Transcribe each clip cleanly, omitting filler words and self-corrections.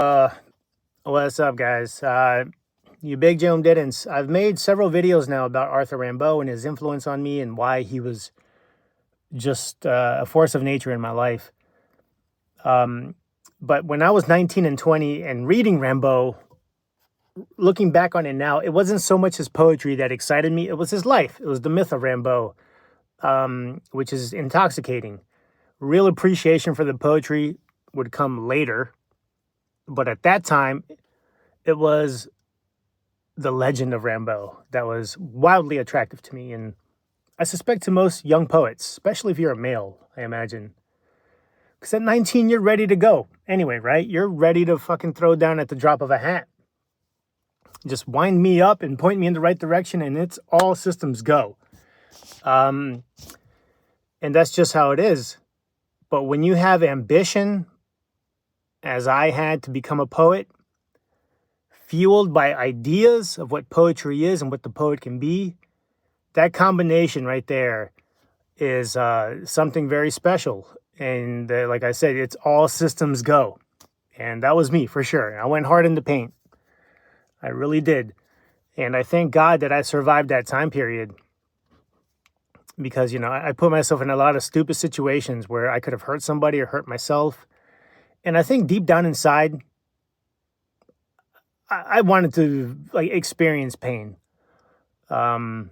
What's up, guys? You big Joan didn't. I've made several videos now about Arthur Rimbaud and his influence on me and why he was just a force of nature in my life. But when I was 19 and 20 and reading Rimbaud, looking back on it now, it wasn't so much his poetry that excited me. It was his life. It was the myth of Rimbaud, which is intoxicating. Real appreciation for the poetry would come later. But at that time, it was the legend of Rimbaud that was wildly attractive to me. And I suspect to most young poets, especially if you're a male, I imagine. Because at 19, you're ready to go. Anyway, right? You're ready to fucking throw down at the drop of a hat. Just wind me up and point me in the right direction, and it's all systems go. And that's just how it is. But when you have ambition, as I had to become a poet, fueled by ideas of what poetry is and what the poet can be, that combination right there is something very special. And like I said, it's all systems go. And that was me for sure. I went hard in the paint. I really did. And I thank God that I survived that time period. Because, I put myself in a lot of stupid situations where I could have hurt somebody or hurt myself. And I think deep down inside, I wanted to experience pain. But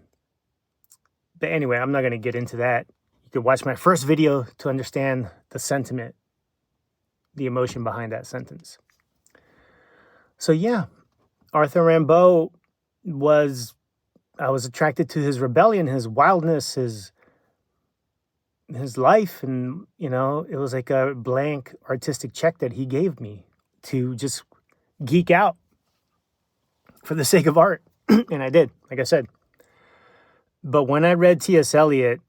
anyway, I'm not going to get into that. You can watch my first video to understand the sentiment, the emotion behind that sentence. So yeah, Arthur Rimbaud I was attracted to his rebellion, his wildness, his life. And, it was like a blank artistic check that he gave me to just geek out for the sake of art. And I did, like I said. But when I read T.S. Eliot,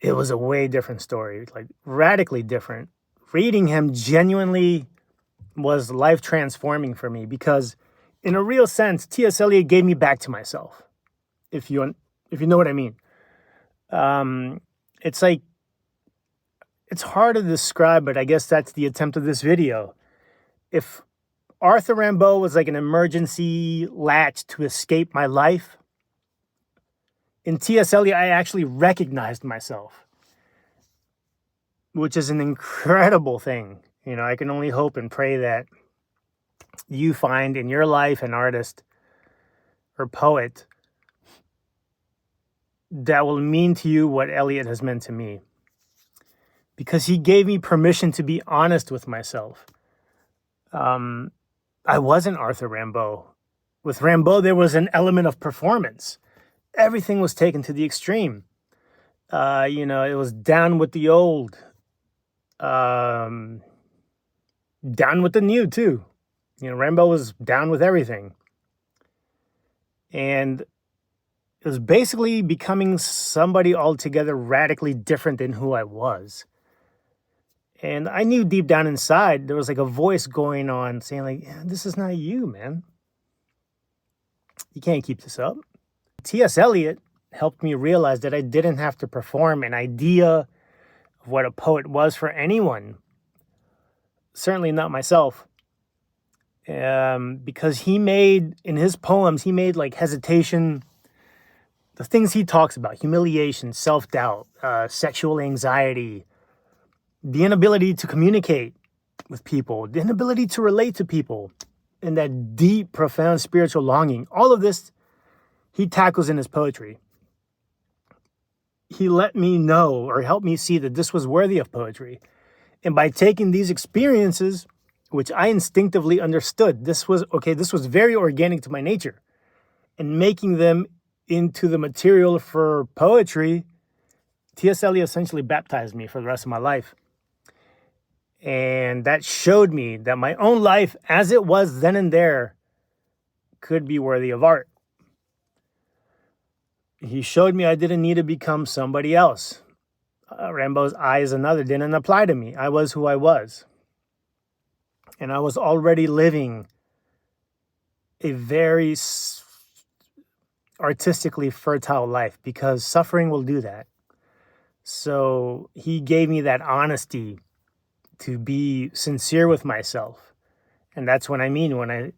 it was a way different story, like radically different. Reading him genuinely was life transforming for me because in a real sense, T.S. Eliot gave me back to myself. If you know what I mean. It's like, it's hard to describe, but I guess that's the attempt of this video. If Arthur Rimbaud was like an emergency latch to escape my life, in T.S. Eliot, I actually recognized myself, which is an incredible thing. I can only hope and pray that you find in your life an artist or poet that will mean to you what Eliot has meant to me. Because he gave me permission to be honest with myself. I wasn't Arthur Rimbaud. With Rimbaud, there was an element of performance. Everything was taken to the extreme. It was down with the old. Down with the new, too. Rimbaud was down with everything. And it was basically becoming somebody altogether radically different than who I was. And I knew deep down inside, there was like a voice going on saying this is not you, man. You can't keep this up. T.S. Eliot helped me realize that I didn't have to perform an idea of what a poet was for anyone. Certainly not myself. Because in his poems, he made hesitation, the things he talks about, humiliation, self-doubt, sexual anxiety, the inability to communicate with people, the inability to relate to people, and that deep, profound spiritual longing. All of this, he tackles in his poetry. He let me know or helped me see that this was worthy of poetry. And by taking these experiences, which I instinctively understood, this was very organic to my nature, and making them into the material for poetry, T.S. Eliot essentially baptized me for the rest of my life. And that showed me that my own life, as it was then and there, could be worthy of art. He showed me I didn't need to become somebody else. Rimbaud's I is another didn't apply to me. I was who I was. And I was already living a very artistically fertile life because suffering will do that. So he gave me that honesty to be sincere with myself And that's what I mean when I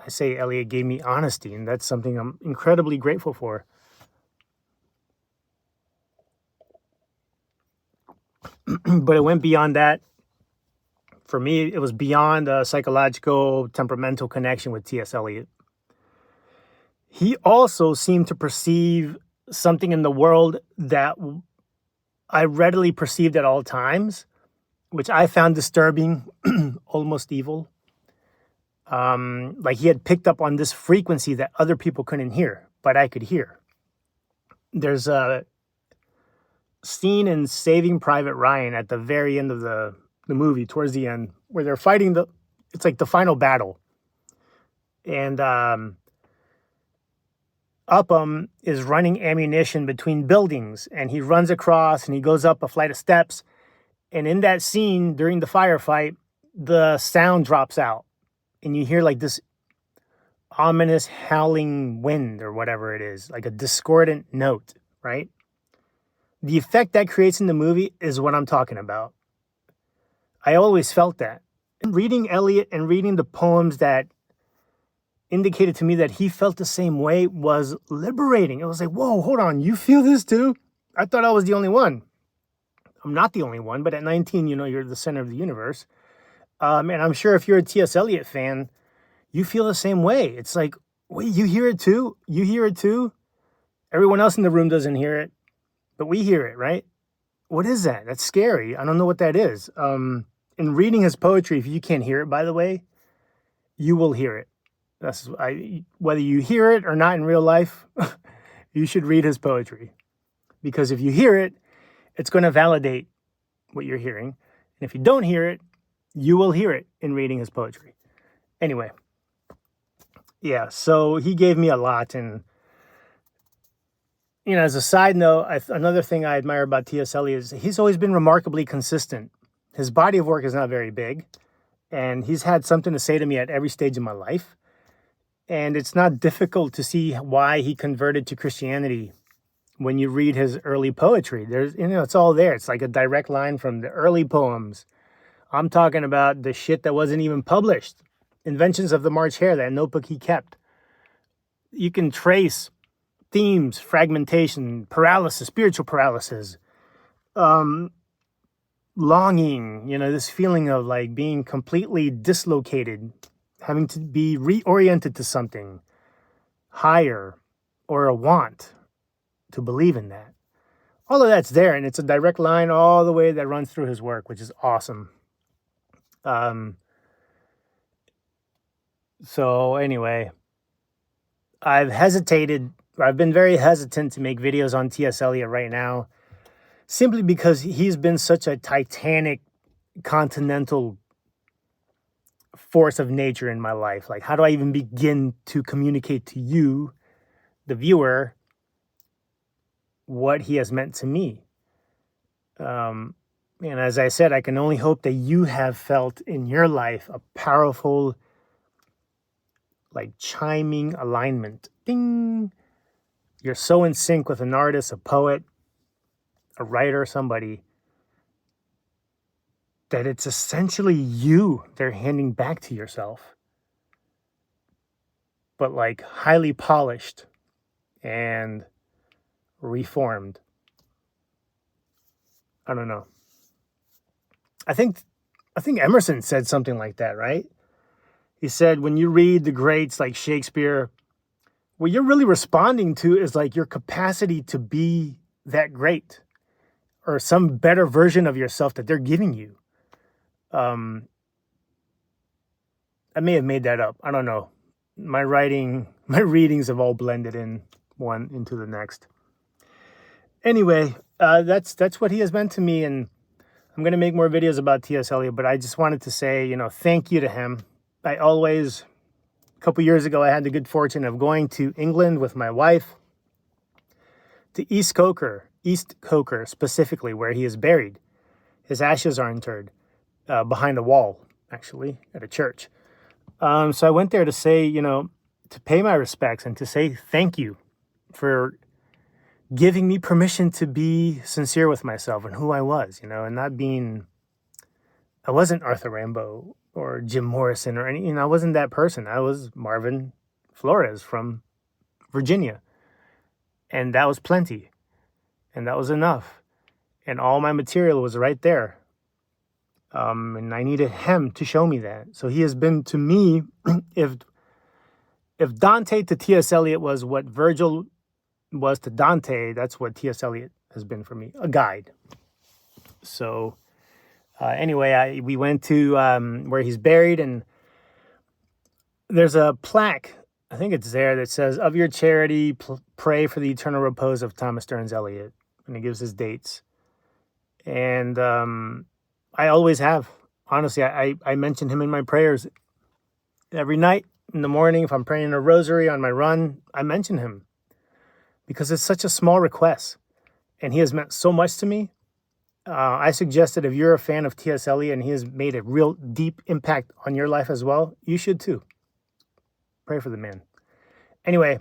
say Eliot gave me honesty, and that's something I'm incredibly grateful for. But it went beyond that. For me, it was beyond a psychological, temperamental connection with T.S. Eliot. He also seemed to perceive something in the world that I readily perceived at all times, which I found disturbing, almost evil. Like he had picked up on this frequency that other people couldn't hear, but I could hear. There's a scene in Saving Private Ryan at the very end of the movie, towards the end, where they're fighting it's like the final battle. And Upham is running ammunition between buildings, and he runs across and he goes up a flight of steps. And in that scene, during the firefight, the sound drops out, and you hear like this ominous howling wind or whatever it is, like a discordant note, right? The effect that creates in the movie is what I'm talking about. I always felt that. Reading Eliot and reading the poems that indicated to me that he felt the same way was liberating. It was like, whoa, hold on, you feel this too? I thought I was the only one. I'm not the only one, but at 19, you're the center of the universe. And I'm sure if you're a T.S. Eliot fan, you feel the same way. It's like, wait, you hear it too? You hear it too? Everyone else in the room doesn't hear it, but we hear it, right? What is that? That's scary. I don't know what that is. In reading his poetry, if you can't hear it, by the way, you will hear it. Whether you hear it or not in real life, you should read his poetry. Because if you hear it, it's going to validate what you're hearing. And if you don't hear it, you will hear it in reading his poetry. Anyway, yeah, so he gave me a lot. And, as a side note, another thing I admire about T.S. Eliot is he's always been remarkably consistent. His body of work is not very big, and he's had something to say to me at every stage of my life. And it's not difficult to see why he converted to Christianity when you read his early poetry. There's, it's all there. It's like a direct line from the early poems. I'm talking about the shit that wasn't even published. Inventions of the March Hare, that notebook he kept. You can trace themes, fragmentation, paralysis, spiritual paralysis, longing, this feeling of like being completely dislocated, having to be reoriented to something higher, or a want to believe in that. All of that's there, and it's a direct line all the way that runs through his work, which is awesome. So anyway, I've been very hesitant to make videos on T.S. Eliot right now, simply because he's been such a titanic, continental force of nature in my life. Like, how do I even begin to communicate to you, the viewer, what he has meant to me? And as I said, I can only hope that you have felt in your life a powerful, like, chiming alignment. Ding! You're so in sync with an artist, a poet, a writer, somebody, that it's essentially you they're handing back to yourself, but like highly polished and reformed. I don't know. I think Emerson said something like that, right? He said, when you read the greats like Shakespeare, what you're really responding to is like your capacity to be that great, or some better version of yourself that they're giving you. I may have made that up. I don't know. My readings have all blended in one into the next. Anyway, that's what he has meant to me, and I'm going to make more videos about T.S. Eliot, but I just wanted to say, thank you to him. A couple years ago, I had the good fortune of going to England with my wife, to East Coker specifically, where he is buried. His ashes are interred behind a wall, actually, at a church. So I went there to say, to pay my respects and to say thank you for giving me permission to be sincere with myself and who I was, and not being, I wasn't Arthur Rimbaud. or Jim Morrison or any, I wasn't that person. I was Marvin Flores from Virginia. And that was plenty. And that was enough. And all my material was right there. And I needed him to show me that. So he has been to me, if Dante to T.S. Eliot was what Virgil was to Dante, that's what T.S. Eliot has been for me, a guide. So anyway, we went to where he's buried, and there's a plaque, I think it's there, that says, "Of your charity, pray for the eternal repose of Thomas Stearns Eliot." And it gives his dates. And I always have. Honestly, I mention him in my prayers. Every night in the morning, if I'm praying a rosary on my run, I mention him. Because it's such a small request. And he has meant so much to me. I suggest that if you're a fan of T.S. Eliot and he has made a real deep impact on your life as well, you should too. Pray for the man. Anyway,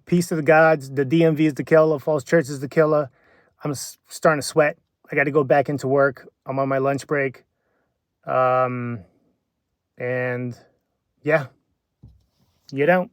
peace to the gods. The DMV is the killer. Falls Church is the killer. I'm starting to sweat. I got to go back into work. I'm on my lunch break. And yeah, you don't.